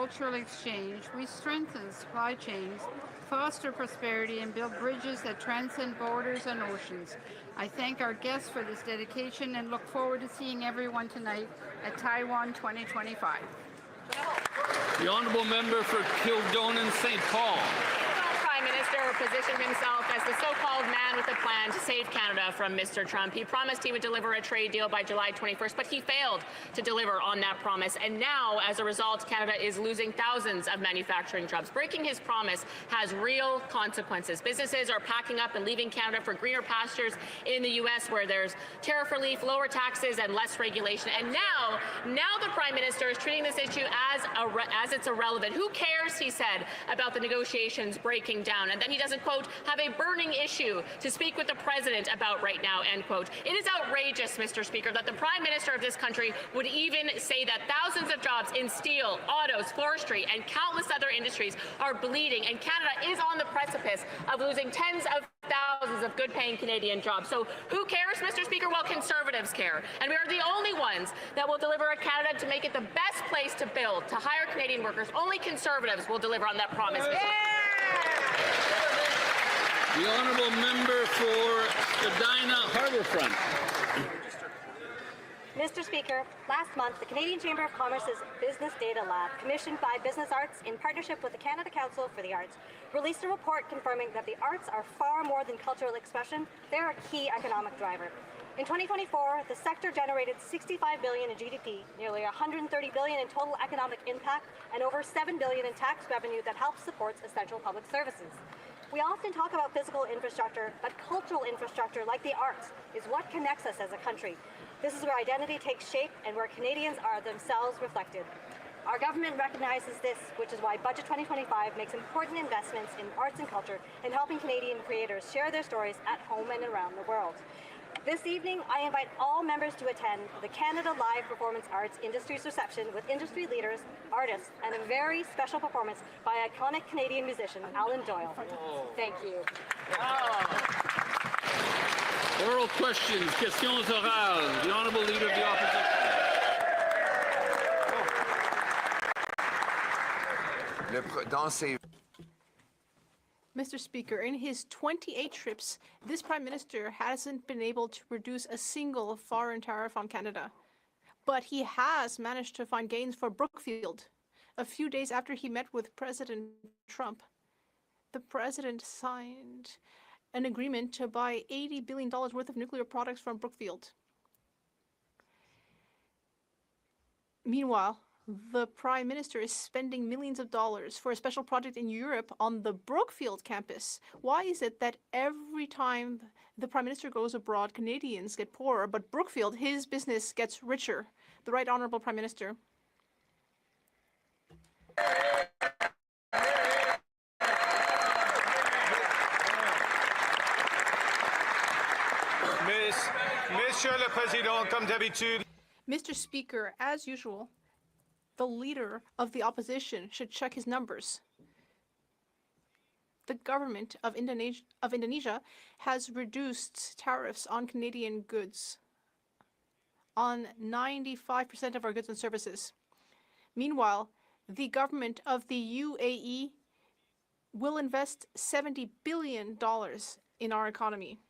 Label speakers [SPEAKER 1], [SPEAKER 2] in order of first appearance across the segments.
[SPEAKER 1] cultural exchange, we strengthen supply chains, foster prosperity, and build bridges that transcend borders and oceans. I thank our guests for this dedication and look forward to seeing everyone tonight at Taiwan 2025.
[SPEAKER 2] The honourable member for Kildonan St. Paul.
[SPEAKER 3] The Prime Minister positioned himself as the so-called man with a plan to save Canada from Mr. Trump. He promised he would deliver a trade deal by July 21st, but he failed to deliver on that promise. And now, as a result, Canada is losing thousands of manufacturing jobs. Breaking his promise has real consequences. Businesses are packing up and leaving Canada for greener pastures in the U.S., where there's tariff relief, lower taxes, and less regulation. And now the Prime Minister is treating this issue as it's irrelevant. Who cares, he said, about the negotiations breaking down? And then he doesn't, quote, have a burning issue to speak with the President about right now, end quote. It is outrageous, Mr. Speaker, that the Prime Minister of this country would even say that thousands of jobs in steel, autos, forestry, and countless other industries are bleeding, and Canada is on the precipice of losing tens of thousands of good-paying Canadian jobs. So who cares, Mr. Speaker? Well, Conservatives care. And we are the only ones that will deliver a Canada to make it the best place to build, to hire Canadian workers. Only Conservatives will deliver on that promise.
[SPEAKER 2] The honourable member for Spadina Harbourfront.
[SPEAKER 4] Mr. Speaker, last month, the Canadian Chamber of Commerce's Business Data Lab, commissioned by Business Arts in partnership with the Canada Council for the Arts, released a report confirming that the arts are far more than cultural expression. They're a key economic driver. In 2024, the sector generated $65 billion in GDP, nearly $130 billion in total economic impact, and over $7 billion in tax revenue that helps support essential public services. We often talk about physical infrastructure, but cultural infrastructure, like the arts, is what connects us as a country. This is where identity takes shape and where Canadians are themselves reflected. Our government recognizes this, which is why Budget 2025 makes important investments in arts and culture and helping Canadian creators share their stories at home and around the world. This evening, I invite all members to attend the Canada Live Performance Arts Industry's reception with industry leaders, artists, and a very special performance by iconic Canadian musician Alan Doyle. Thank you.
[SPEAKER 2] Oral questions, questions orales. The honourable leader of the opposition.
[SPEAKER 5] Mr. Speaker, in his 28 trips, this Prime Minister hasn't been able to reduce a single foreign tariff on Canada. But he has managed to find gains for Brookfield. A few days after he met with President Trump, the President signed an agreement to buy $80 billion worth of nuclear products from Brookfield. Meanwhile, the Prime Minister is spending millions of dollars for a special project in Europe on the Brookfield campus. Why is it that every time the Prime Minister goes abroad, Canadians get poorer, but Brookfield, his business, gets richer? The Right Honourable Prime Minister.
[SPEAKER 6] Monsieur le Président, comme d'habitude.
[SPEAKER 5] Mr. Speaker, as usual, the leader of the opposition should check his numbers. The government of Indonesia has reduced tariffs on Canadian goods on 95% of our goods and services. Meanwhile, the government of the UAE will invest $70 billion in our economy.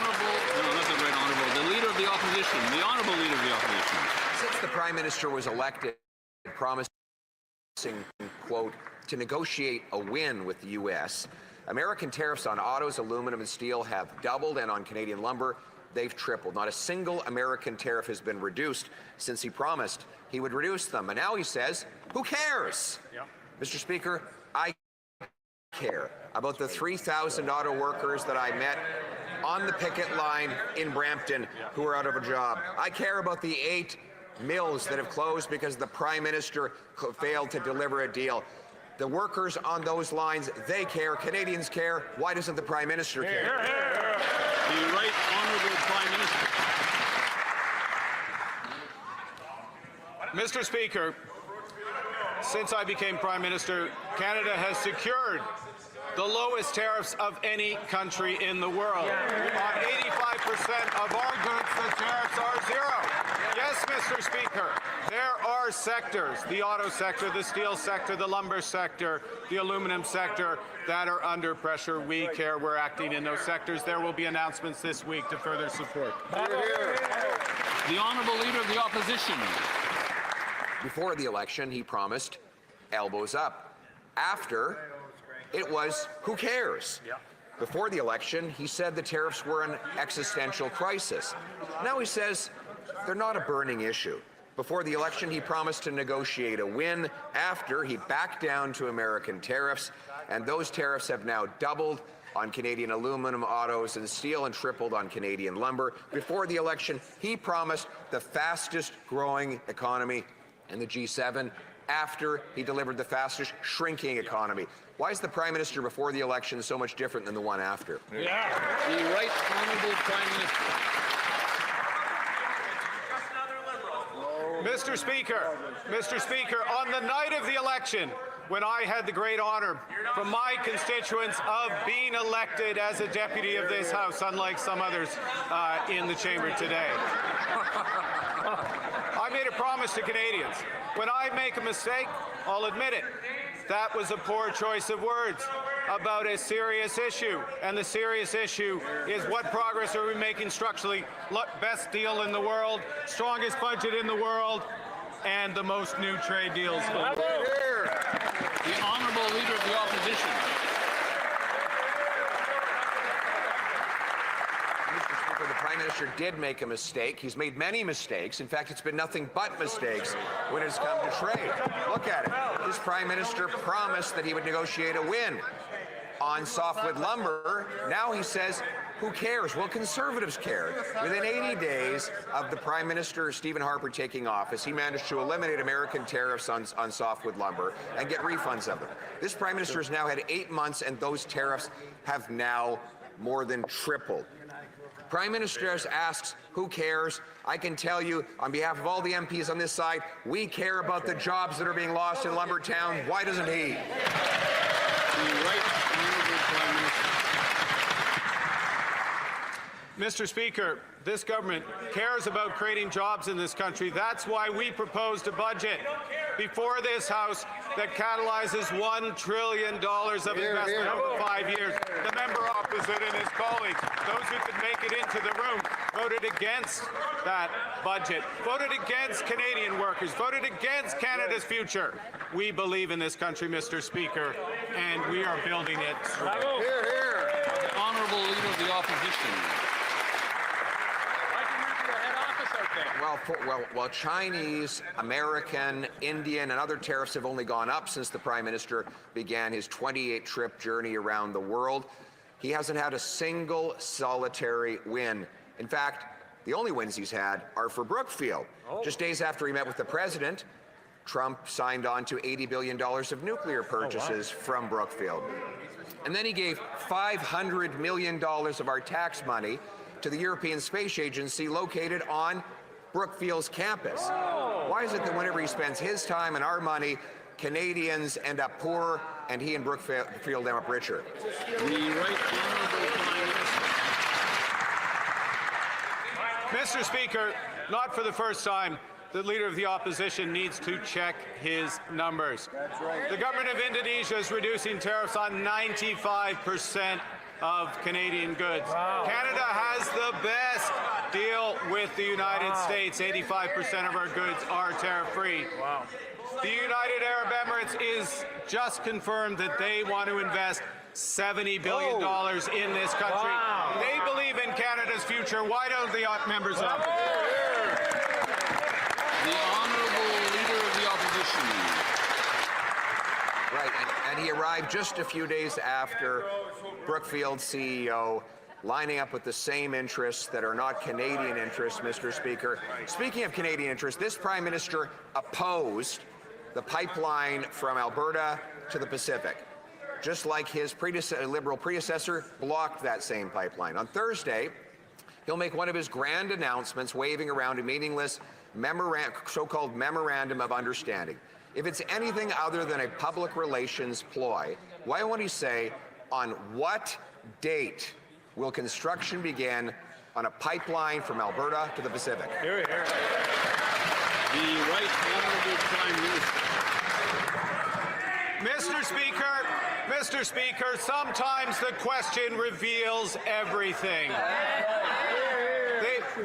[SPEAKER 2] No, not the Right Honourable. The leader of the opposition. The honourable leader of the opposition.
[SPEAKER 7] Since the Prime Minister was elected, promising, quote, to negotiate a win with the U.S., American tariffs on autos, aluminum, and steel have doubled, and on Canadian lumber, they've tripled. Not a single American tariff has been reduced since he promised he would reduce them. And now he says, who cares? Yeah. Mr. Speaker, I care about the 3,000 auto workers that I met on the picket line in Brampton who are out of a job. I care about the 8 mills that have closed because the Prime Minister failed to deliver a deal. The workers on those lines, they care. Canadians care. Why doesn't the Prime Minister care?
[SPEAKER 2] The Right Honourable Prime Minister.
[SPEAKER 6] Mr. Speaker, since I became Prime Minister, Canada has secured the lowest tariffs of any country in the world. On 85% of our goods, the tariffs are zero. Yes, Mr. Speaker. There are sectors, the auto sector, the steel sector, the lumber sector, the aluminum sector, that are under pressure. We care. We're acting in those sectors. There will be announcements this week to further support.
[SPEAKER 2] The Honourable Leader of the Opposition.
[SPEAKER 7] Before the election, he promised elbows up. After, it was who cares? Before the election, he said the tariffs were an existential crisis. Now he says they're not a burning issue. Before the election, he promised to negotiate a win. After, he backed down to American tariffs, and those tariffs have now doubled on Canadian aluminum, autos, and steel, and tripled on Canadian lumber. Before the election, he promised the fastest growing economy in the G7. After, he delivered the fastest shrinking economy. Why is the Prime Minister before the election so much different than the one after?
[SPEAKER 2] The Right Honourable Prime Minister.
[SPEAKER 6] Mr. Speaker, on the night of the election, when I had the great honor from my constituents of being elected as a deputy of this House, unlike some others in the chamber today, I made a promise to Canadians. When I make a mistake, I'll admit it. That was a poor choice of words about a serious issue. And the serious issue is what progress are we making structurally? Best deal in the world, strongest budget in the world, and the most new trade deals.
[SPEAKER 2] The Honourable Leader of the Opposition.
[SPEAKER 7] Mr. Speaker, the Prime Minister did make a mistake. He's made many mistakes. In fact, it's been nothing but mistakes when it's come to trade. Look at it. This Prime Minister promised that he would negotiate a win on softwood lumber. Now he says, who cares? Well, Conservatives care. Within 80 days of the Prime Minister, Stephen Harper, taking office, he managed to eliminate American tariffs on softwood lumber and get refunds of them. This Prime Minister has now had 8 months, and those tariffs have now more than tripled. Prime Minister asks, who cares? I can tell you, on behalf of all the MPs on this side, we care about the jobs that are being lost in Lumbertown. Why doesn't he?
[SPEAKER 2] The Right Honourable Prime Minister.
[SPEAKER 6] Mr. Speaker, this government cares about creating jobs in this country. That's why we proposed a budget before this House that catalyzes $1 trillion of investment over 5 years. The member opposite and his colleagues, those who could make it into the room, voted against that budget, voted against Canadian workers, voted against Canada's future. We believe in this country, Mr. Speaker, and we are building it.
[SPEAKER 2] The Honourable Leader of the Opposition.
[SPEAKER 7] Well, Chinese, American, Indian, and other tariffs have only gone up since the Prime Minister began his 28-trip journey around the world. He hasn't had a single solitary win. In fact, the only wins he's had are for Brookfield. Just days after he met with the President, Trump signed on to $80 billion of nuclear purchases from Brookfield. And then he gave $500 million of our tax money to the European Space Agency located on Brookfield's campus. Why is it that whenever he spends his time and our money, Canadians end up poor and he and Brookfield end up richer?
[SPEAKER 2] The Right Honourable Prime Minister.
[SPEAKER 6] Mr. Speaker, not for the first time, the Leader of the Opposition needs to check his numbers. The government of Indonesia is reducing tariffs on 95% of Canadian goods. Canada has the best deal with the United States. 85% of our goods are tariff-free. The United Arab Emirates is just confirmed that they want to invest $70 billion in this country. They believe in Canada's future. Why don't the members up?
[SPEAKER 2] The Honourable Leader of the Opposition.
[SPEAKER 7] Right, and he arrived just a few days after Brookfield's CEO, lining up with the same interests that are not Canadian interests, Mr. Speaker. Speaking of Canadian interests, this Prime Minister opposed the pipeline from Alberta to the Pacific, just like his Liberal predecessor blocked that same pipeline. On Thursday, he'll make one of his grand announcements, waving around a meaningless so-called Memorandum of Understanding. If it's anything other than a public relations ploy, why won't he say on what date will construction begin on a pipeline from Alberta to the Pacific?
[SPEAKER 8] Hear, hear.
[SPEAKER 2] The Right Honourable Prime Minister.
[SPEAKER 6] Mr. Speaker, sometimes the question reveals everything.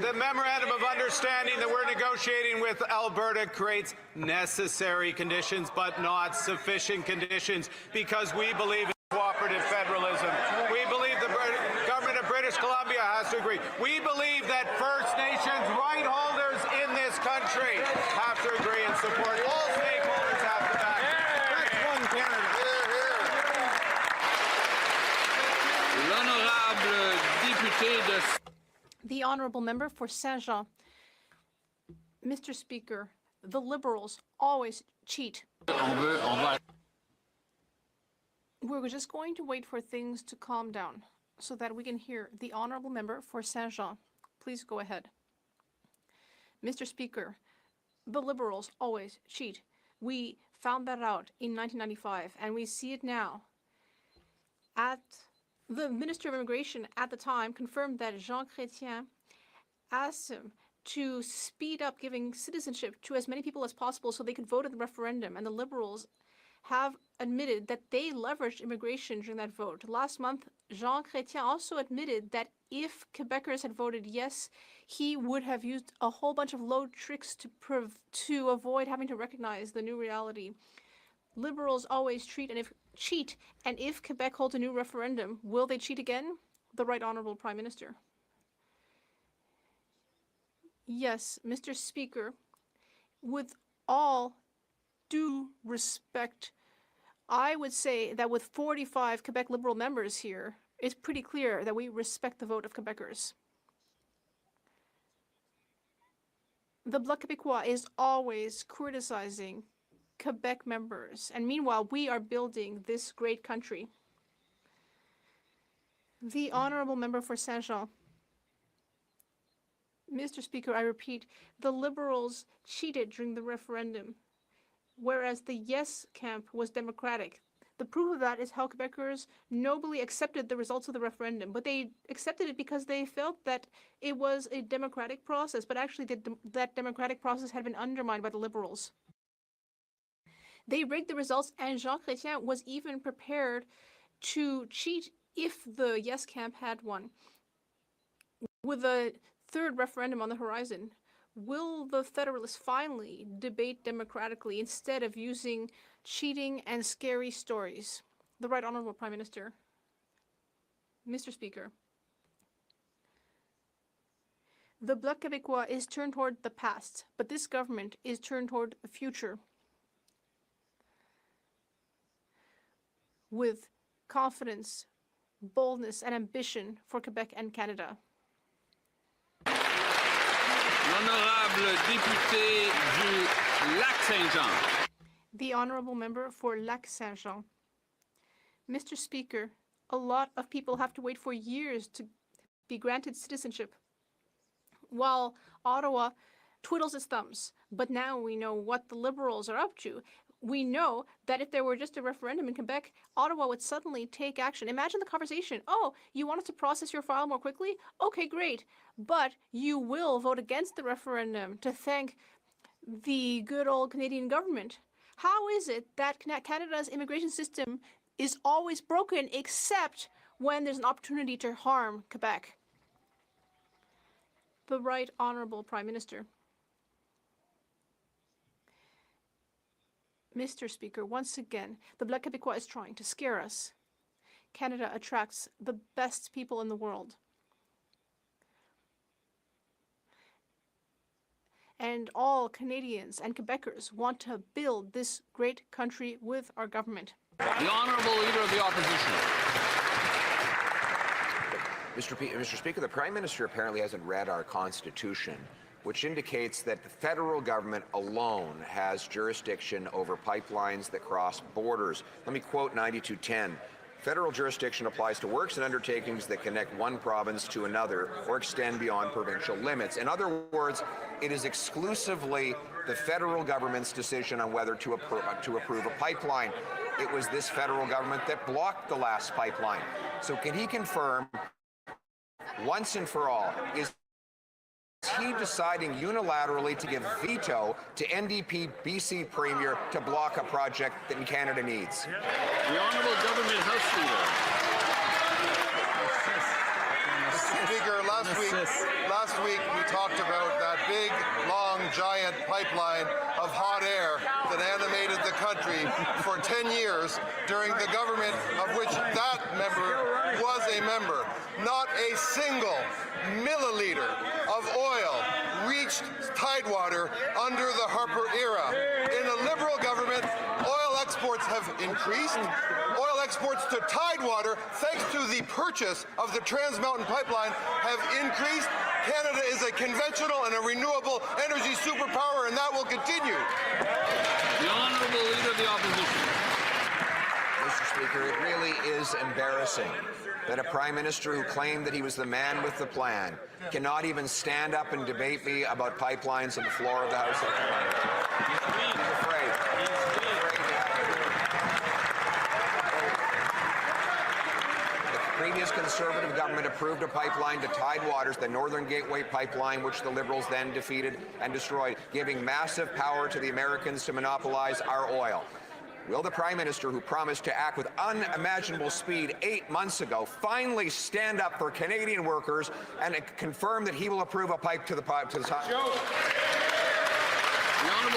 [SPEAKER 6] The memorandum of understanding that we're negotiating with Alberta creates necessary conditions, but not sufficient conditions, because we believe in cooperative federalism. We believe the government of British Columbia has to agree. We believe that First Nations right holders in this country have to agree and support. All stakeholders have to back. That's one Canada.
[SPEAKER 2] L'honorable député de...
[SPEAKER 5] The honourable member for Saint-Jean. Mr. Speaker, the Liberals always cheat.
[SPEAKER 2] On va...
[SPEAKER 5] We're just going to wait for things to calm down so that we can hear the honourable member for Saint-Jean. Please go ahead. Mr. Speaker, the Liberals always cheat. We found that out in 1995, and we see it now. The Minister of Immigration at the time confirmed that Jean Chrétien asked him to speed up giving citizenship to as many people as possible so they could vote in the referendum, and the Liberals have admitted that they leveraged immigration during that vote. Last month, Jean Chrétien also admitted that if Quebecers had voted yes, he would have used a whole bunch of low tricks to avoid having to recognize the new reality. Liberals always cheat, and if Quebec holds a new referendum, will they cheat again? The Right Honourable Prime Minister. Yes, Mr. Speaker, with all due respect, I would say that with 45 Quebec Liberal members here, it's pretty clear that we respect the vote of Quebecers. The Bloc Québécois is always criticizing Quebec members, and meanwhile, we are building this great country. The honourable member for Saint-Jean. Mr. Speaker, I repeat, the Liberals cheated during the referendum, whereas the yes camp was democratic. The proof of that is how Quebecers nobly accepted the results of the referendum, but they accepted it because they felt that it was a democratic process, but actually that democratic process had been undermined by the Liberals. They rigged the results, and Jean Chrétien was even prepared to cheat if the yes camp had won. With a third referendum on the horizon, will the Federalists finally debate democratically instead of using cheating and scary stories? The Right Honourable Prime Minister. Mr. Speaker. The Bloc Québécois is turned toward the past, but this government is turned toward the future. With confidence, boldness, and ambition for Quebec and Canada.
[SPEAKER 2] L'honorable député du Lac-Saint-Jean.
[SPEAKER 5] The honourable member for Lac-Saint-Jean. Mr. Speaker, a lot of people have to wait for years to be granted citizenship, while Ottawa twiddles its thumbs. But now we know what the Liberals are up to. We know that if there were just a referendum in Quebec, Ottawa would suddenly take action. Imagine the conversation. Oh, you want us to process your file more quickly? Okay, great. But you will vote against the referendum to thank the good old Canadian government. How is it that Canada's immigration system is always broken except when there's an opportunity to harm Quebec? The Right Honourable Prime Minister. Mr. Speaker, once again, the Bloc Québécois is trying to scare us. Canada attracts the best people in the world. And all Canadians and Quebecers want to build this great country with our government.
[SPEAKER 2] The Honourable Leader of the Opposition.
[SPEAKER 7] Mr. Speaker, the Prime Minister apparently hasn't read our Constitution, which indicates that the federal government alone has jurisdiction over pipelines that cross borders. Let me quote 9210. Federal jurisdiction applies to works and undertakings that connect one province to another or extend beyond provincial limits. In other words, it is exclusively the federal government's decision on whether to approve a pipeline. It was this federal government that blocked the last pipeline. So can he confirm once and for all, is he deciding unilaterally to give veto to NDP BC Premier to block a project that Canada needs?
[SPEAKER 2] The Honourable Government House Leader.
[SPEAKER 8] Speaker, last week we talked about that big, long, giant pipeline of hot air that animated the country for 10 years during the government of which that member was a member. Not a single milliliter of oil reached Tidewater under the Harper era. In a Liberal government, oil exports have increased. Oil exports to Tidewater, thanks to the purchase of the Trans Mountain Pipeline, have increased. Canada is a conventional and a renewable energy superpower, and that will continue.
[SPEAKER 2] The Honourable Leader of the Opposition.
[SPEAKER 7] Mr. Speaker, it really is embarrassing that a Prime Minister who claimed that he was the man with the plan cannot even stand up and debate me about pipelines on the floor of the House of Commons. I'm afraid. The previous Conservative government approved a pipeline to Tidewaters, the Northern Gateway Pipeline, which the Liberals then defeated and destroyed, giving massive power to the Americans to monopolize our oil. Will the Prime Minister, who promised to act with unimaginable speed 8 months ago, finally stand up for Canadian workers and confirm that he will approve a pipe to the top? The
[SPEAKER 2] Honourable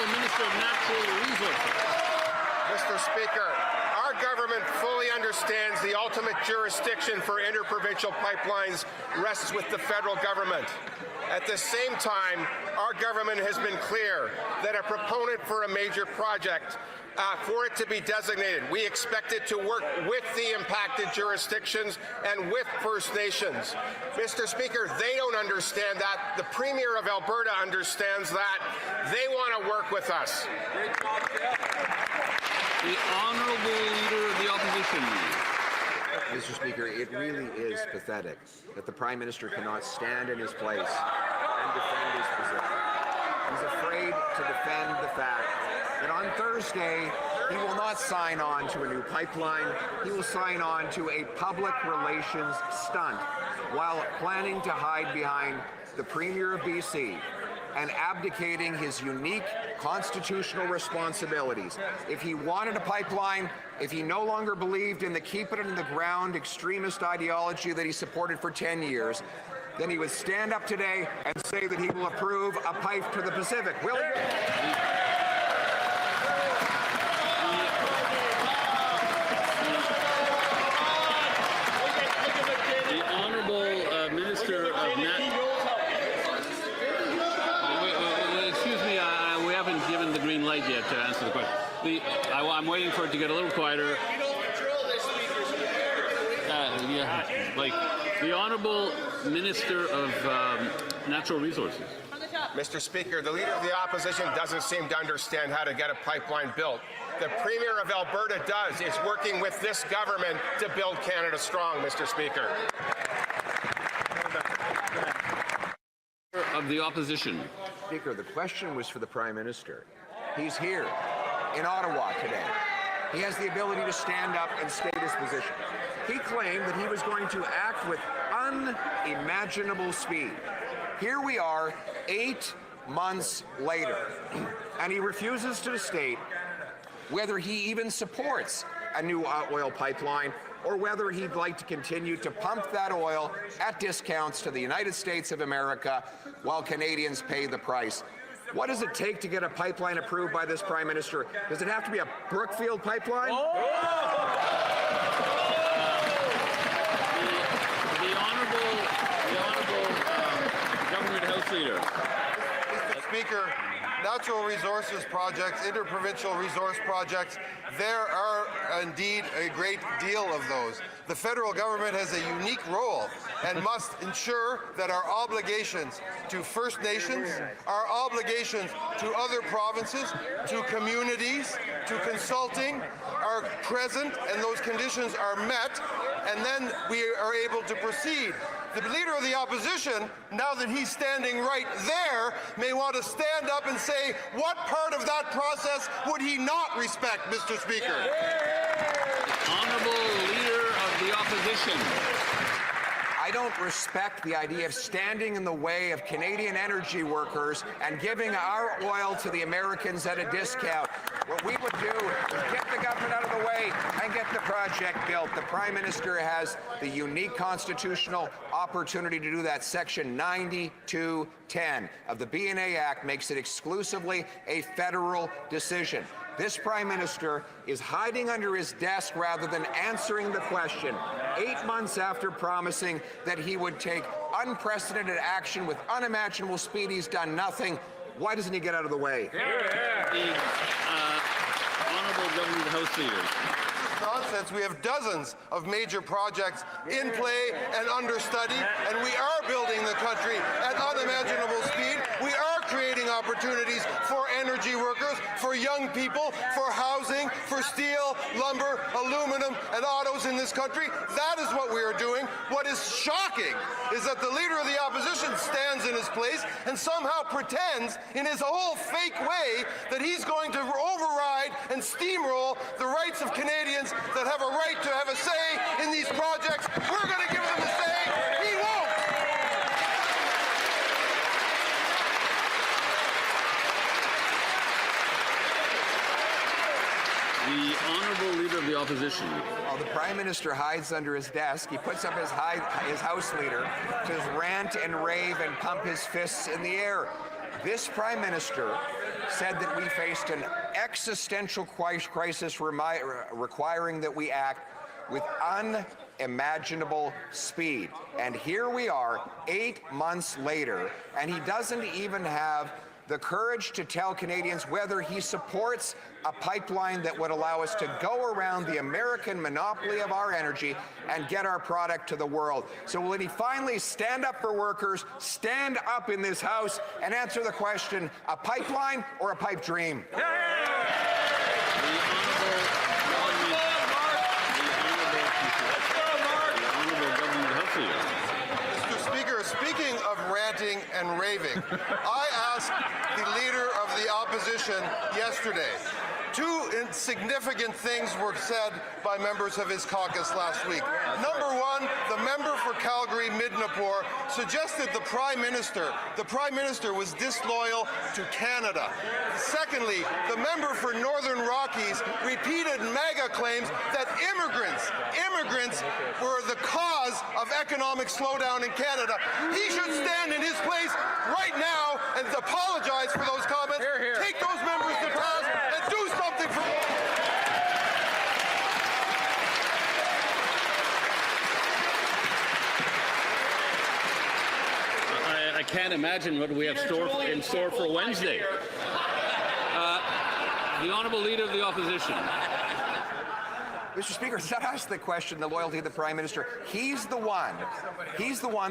[SPEAKER 2] Minister of Natural Resources.
[SPEAKER 8] Mr. Speaker, our government fully understands the ultimate jurisdiction for interprovincial pipelines rests with the federal government. At the same time, our government has been clear that a proponent for a major project, for it to be designated, we expect it to work with the impacted jurisdictions and with First Nations. Mr. Speaker, they don't understand that. The Premier of Alberta understands that. They want to work with us.
[SPEAKER 2] The Honourable Leader of the Opposition.
[SPEAKER 7] Mr. Speaker, it really is pathetic that the Prime Minister cannot stand in his place and defend his position. He's afraid to defend the fact that on Thursday, he will not sign on to a new pipeline. He will sign on to a public relations stunt while planning to hide behind the Premier of BC and abdicating his unique constitutional responsibilities. If he wanted a pipeline, if he no longer believed in the keep it in the ground extremist ideology that he supported for 10 years, then he would stand up today and say that he will approve a pipe to the Pacific. Will he?
[SPEAKER 2] The Honourable Minister of Excuse me, we haven't given the green light yet to answer the question. I'm waiting for it to get a little quieter. The Honourable Minister of Natural Resources.
[SPEAKER 8] Mr. Speaker, the Leader of the Opposition doesn't seem to understand how to get a pipeline built. The Premier of Alberta does, is working with this government to build Canada strong, Mr. Speaker.
[SPEAKER 2] Of the Opposition.
[SPEAKER 7] Speaker, the question was for the Prime Minister. He's here in Ottawa today. He has the ability to stand up and state his position. He claimed that he was going to act with unimaginable speed. Here we are 8 months later, and he refuses to state whether he even supports a new oil pipeline or whether he'd like to continue to pump that oil at discounts to the United States of America while Canadians pay the price. What does it take to get a pipeline approved by this Prime Minister? Does it have to be a Brookfield pipeline?
[SPEAKER 2] The Honourable Government House Leader.
[SPEAKER 8] Mr. Speaker, natural resources projects, interprovincial resource projects, there are indeed a great deal of those. The federal government has a unique role and must ensure that our obligations to First Nations, our obligations to other provinces, to communities, to consulting are present and those conditions are met, and then we are able to proceed. The Leader of the Opposition, now that he's standing right there, may want to stand up and say, what part of that process would he not respect, Mr. Speaker?
[SPEAKER 2] Honourable Leader of the Opposition.
[SPEAKER 7] I I don't respect the idea of standing in the way of Canadian energy workers and giving our oil to the Americans at a discount. What we would do is get the government out of the way and get the project built. The Prime Minister has the unique constitutional opportunity to do that. Section 9210 of the BNA Act makes it exclusively a federal decision. This Prime Minister is hiding under his desk rather than answering the question. 8 months after promising that he would take unprecedented action with unimaginable speed, he's done nothing. Why doesn't he get out of the way?
[SPEAKER 2] The Honourable Government of the House Leader.
[SPEAKER 8] Nonsense. We have dozens of major projects in play and under study, and we are building the country at unimaginable speed. We are creating opportunities for energy workers, for young people, for housing, for steel, lumber, aluminum, and autos in this country. That is what we are doing. What is shocking is that the Leader of the Opposition stands in his place and somehow pretends in his whole fake way that he's going to override and steamroll the rights of Canadians that have a right to have a say in these projects. We're going to give them a say. He won't.
[SPEAKER 2] The Honourable Leader of the Opposition.
[SPEAKER 7] While the Prime Minister hides under his desk, he puts up his House Leader to rant and rave and pump his fists in the air. This Prime Minister said that we faced an existential crisis requiring that we act with unimaginable speed. And here we are, 8 months later, and he doesn't even have the courage to tell Canadians whether he supports a pipeline that would allow us to go around the American monopoly of our energy and get our product to the world. So will he finally stand up for workers, stand up in this House, and answer the question, a pipeline or a pipe dream?
[SPEAKER 8] Speaking of ranting and raving, I asked the Leader of the Opposition yesterday. Two significant things were said by members of his caucus last week. Number one, the member for Calgary-Midnapore suggested the Prime Minister was disloyal to Canada. Secondly, the member for Northern Rockies repeated mega claims that immigrants were the cause of economic slowdown in Canada. He should stand in his place right now and apologize for those comments. Take those members to task and do something for
[SPEAKER 2] I can't imagine what we have in store for Wednesday. The Honourable Leader of the Opposition.
[SPEAKER 7] Mr. Speaker, it's not us that question the loyalty of the Prime Minister. He's the one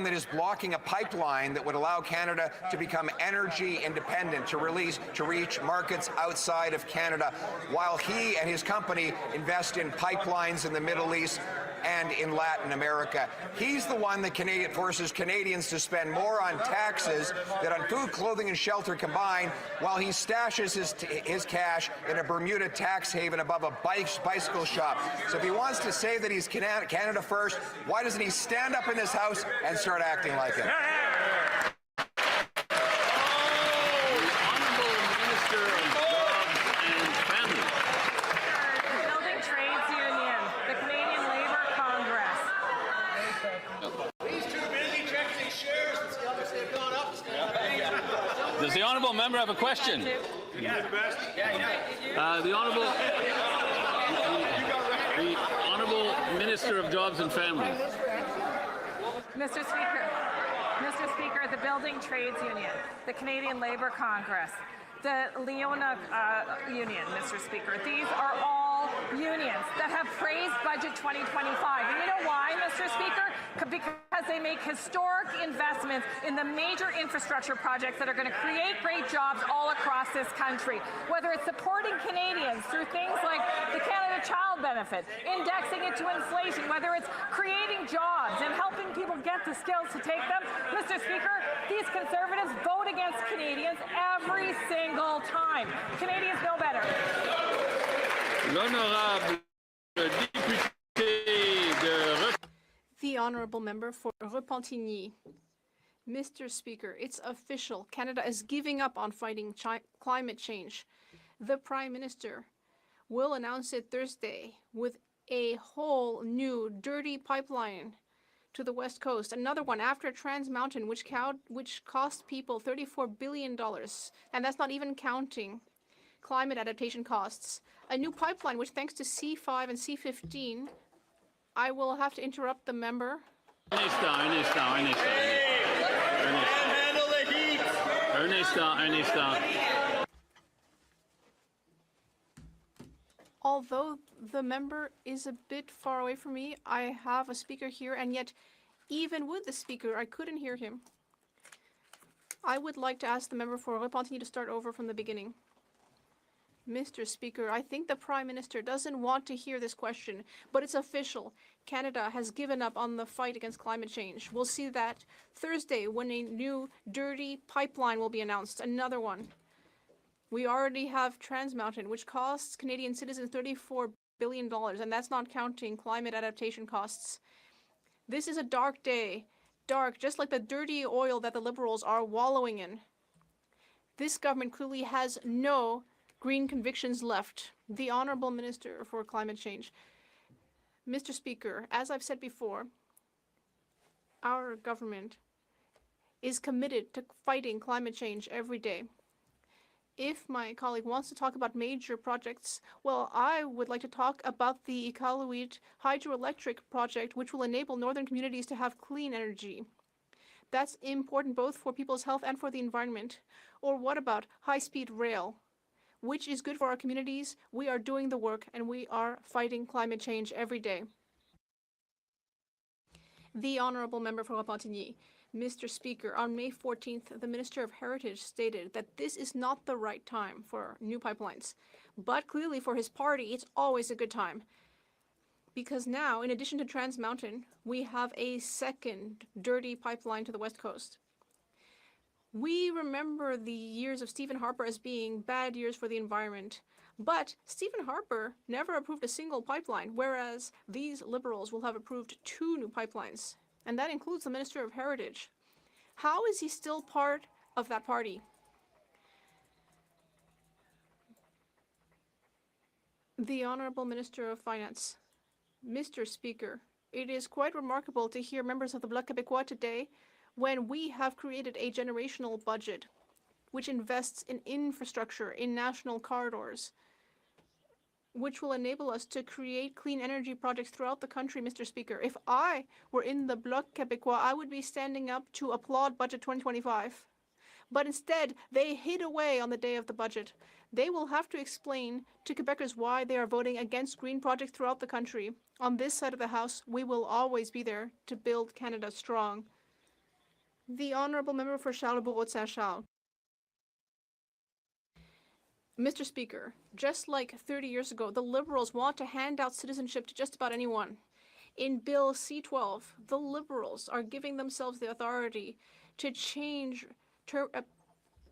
[SPEAKER 7] that is blocking a pipeline that would allow Canada to become energy independent, to reach markets outside of Canada, while he and his company invest in pipelines in the Middle East and in Latin America. He's the one that forces Canadians to spend more on taxes than on food, clothing, and shelter combined, while he stashes his cash in a Bermuda tax haven above a bicycle shop. So if he wants to say that he's Canada first, why doesn't he stand up in this House and start acting like it?
[SPEAKER 2] Does the Honourable Member have a question? The Honourable Minister of Jobs and Families.
[SPEAKER 9] Mr. Speaker, the Building Trades Union, the Canadian Labour Congress, the Leona Union, Mr. Speaker. These are all unions that have praised Budget 2025. And you know why, Mr. Speaker? Because they make historic investments in the major infrastructure projects that are going to create great jobs all across this country. Whether it's supporting Canadians through things like the Canada Child Benefit, indexing it to inflation, whether it's creating jobs and helping people get the skills to take them. Mr. Speaker, these Conservatives vote against Canadians every single time. Canadians know better.
[SPEAKER 2] L'honorable député de...
[SPEAKER 5] The honourable member for Repentigny. Mr. Speaker, it's official. Canada is giving up on fighting climate change. The Prime Minister will announce it Thursday with a whole new dirty pipeline to the West Coast. Another one after Trans Mountain, which cost people $34 billion. And that's not even counting climate adaptation costs. A new pipeline, which thanks to C5 and C15, I will have to interrupt the member. Although the member is a bit far away from me, I have a speaker here, and yet even with the speaker, I couldn't hear him. I would like to ask the member for Repentigny to start over from the beginning. Mr. Speaker, I think the Prime Minister doesn't want to hear this question, but it's official. Canada has given up on the fight against climate change. We'll see that Thursday when a new dirty pipeline will be announced, another one. We already have Trans Mountain, which costs Canadian citizens $34 billion, and that's not counting climate adaptation costs. This is a dark day, dark, just like the dirty oil that the Liberals are wallowing in. This government clearly has no green convictions left. The Honourable Minister for Climate Change. Mr. Speaker, as I've said before, our government is committed to fighting climate change every day. If my colleague wants to talk about major projects, well, I would like to talk about the Iqaluit hydroelectric project, which will enable northern communities to have clean energy. That's important both for people's health and for the environment. Or what about high-speed rail, which is good for our communities? We are doing the work and we are fighting climate change every day. The Honourable Member for Repentigny. Mr. Speaker, on May 14th, the Minister of Heritage stated that this is not the right time for new pipelines. But clearly for his party, it's always a good time. Because now, in addition to Trans Mountain, we have a second dirty pipeline to the West Coast. We remember the years of Stephen Harper as being bad years for the environment. But Stephen Harper never approved a single pipeline, whereas these Liberals will have approved 2 new pipelines. And that includes the Minister of Heritage. How is he still part of that party? The Honourable Minister of Finance. Mr. Speaker, it is quite remarkable to hear members of the Bloc Québécois today when we have created a generational budget which invests in infrastructure, in national corridors, which will enable us to create clean energy projects throughout the country, Mr. Speaker. If I were in the Bloc Québécois, I would be standing up to applaud Budget 2025. But instead, they hid away on the day of the budget. They will have to explain to Quebecers why they are voting against green projects throughout the country. On this side of the House, we will always be there to build Canada strong. The Honourable Member for Charlesbourg-Saint-Charles. Mr. Speaker, just like 30 years ago, the Liberals want to hand out citizenship to just about anyone. In Bill C-12, the Liberals are giving themselves the authority to change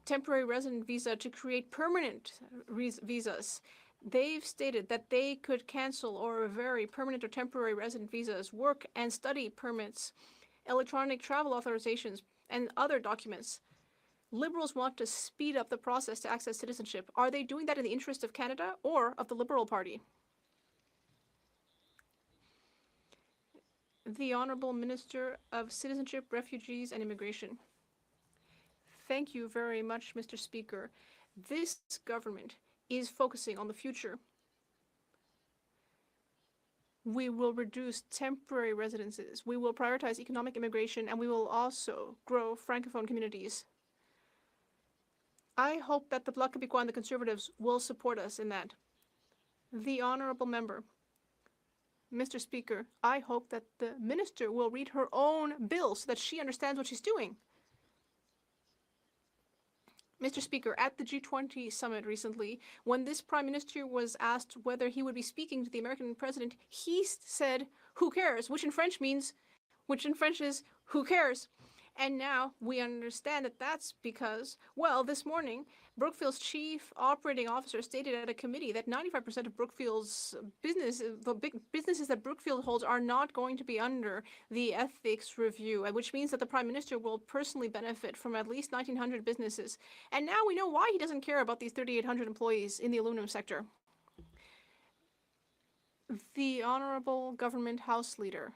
[SPEAKER 5] temporary resident visa to create permanent visas. They've stated that they could cancel or vary permanent or temporary resident visas, work and study permits, electronic travel authorizations, and other documents. Liberals want to speed up the process to access citizenship. Are they doing that in the interest of Canada or of the Liberal Party? The Honourable Minister of Citizenship, Refugees and Immigration. Thank you very much, Mr. Speaker. This government is focusing on the future. We will reduce temporary residences. We will prioritize economic immigration, and we will also grow Francophone communities. I hope that the Bloc Québécois and the Conservatives will support us in that. The Honourable Member. Mr. Speaker, I hope that the Minister will read her own bill so that she understands what she's doing. Mr. Speaker, at the G20 summit recently, when this Prime Minister was asked whether he would be speaking to the American President, he said, "Who cares?" which in French is, "Who cares?" And now we understand that that's because, well, this morning, Brookfield's chief operating officer stated at a committee that 95% of Brookfield's business, the big businesses that Brookfield holds, are not going to be under the ethics review, which means that the Prime Minister will personally benefit from at least 1,900 businesses. And now we know why he doesn't care about these 3,800 employees in the aluminum sector. The Honourable Government House Leader.